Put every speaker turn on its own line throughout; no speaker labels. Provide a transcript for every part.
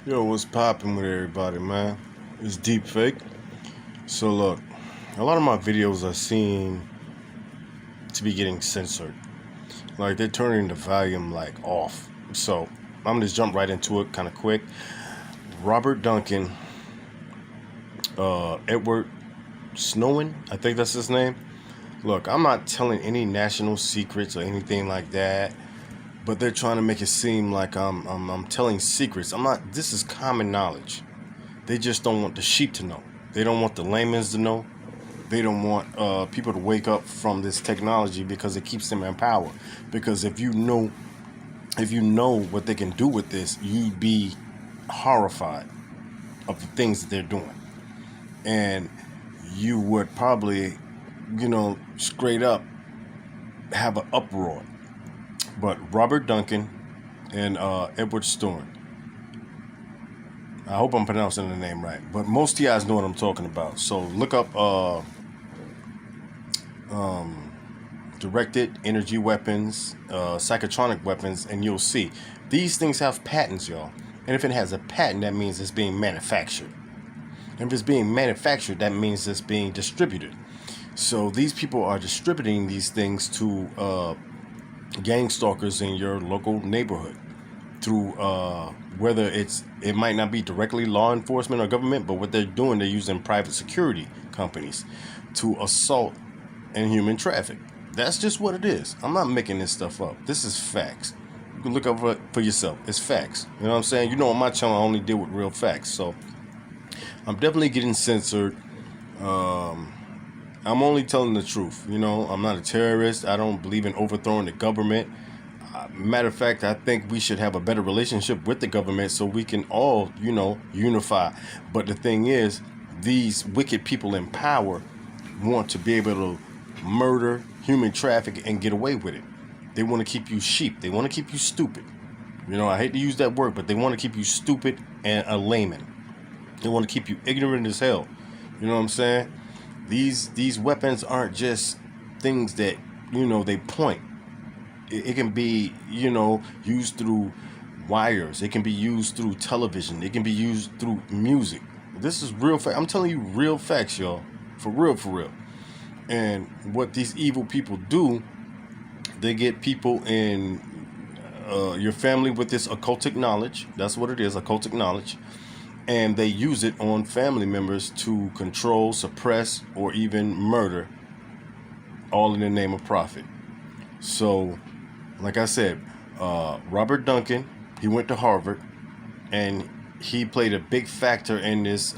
Yo, what's poppin' with everybody, man? It's Deep Fake. So look, a lot of my videos are seen to be getting censored. Like they're turning the volume like off. So I'm gonna just jump right into it kind of quick. Robert Duncan, Edward Snowden, I think that's his name. Look, I'm not telling any national secrets or anything like that, but they're trying to make it seem like I'm telling secrets. I'm not. This is common knowledge. They just don't want the sheep to know. They don't want the laymen to know. They don't want people to wake up from this technology because it keeps them in power. Because if you know what they can do with this, you'd be horrified of the things that they're doing, and you would probably, straight up have an uproar. But Robert Duncan and Edward Snowden, I hope I'm pronouncing the name right, but most of you guys know what I'm talking about. So look up directed energy weapons, psychotronic weapons, and you'll see these things have patents, y'all. And if it has a patent, that means it's being manufactured. And if it's being manufactured, that means it's being distributed. So these people are distributing these things to gang stalkers in your local neighborhood through whether it might not be directly law enforcement or government, but what they're doing, they're using private security companies to assault and human traffic. That's just what it is. I'm not making this stuff up. This is facts. You can look up for yourself. It's facts. You know what I'm saying? You know, on my channel, I only deal with real facts. So I'm definitely getting censored. I'm only telling the truth. You know, I'm not a terrorist. I don't believe in overthrowing the government. Matter of fact, I think we should have a better relationship with the government so we can all, unify. But the thing is, these wicked people in power want to be able to murder, human traffic, and get away with it. They want to keep you sheep. They want to keep you stupid. You know, I hate to use that word, but they want to keep you stupid and a layman. They want to keep you ignorant as hell. You know what I'm saying? These weapons aren't just things that, they point. It can be, used through wires. It can be used through television. It can be used through music. This is real fact. I'm telling you real facts, y'all. For real, for real. And what these evil people do, they get people in your family with this occultic knowledge. That's what it is, occultic knowledge. And they use it on family members to control, suppress, or even murder, all in the name of profit. So, like I said, Robert Duncan, he went to Harvard, and he played a big factor in this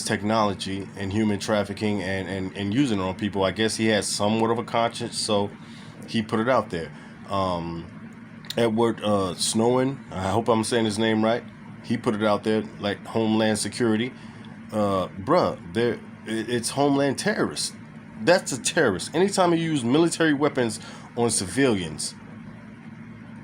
technology and human trafficking and using it on people. I guess he had somewhat of a conscience, so he put it out there. Edward Snowden, I hope I'm saying his name right. He put it out there like Homeland Security. It's Homeland Terrorists. That's a terrorist. Anytime you use military weapons on civilians,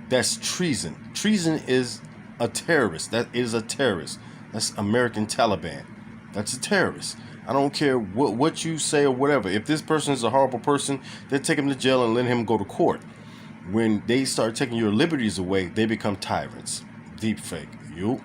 that's treason. Treason is a terrorist. That is a terrorist. That's American Taliban. That's a terrorist. I don't care what you say or whatever. If this person is a horrible person, they take him to jail and let him go to court. When they start taking your liberties away, they become tyrants. Deep fake. You.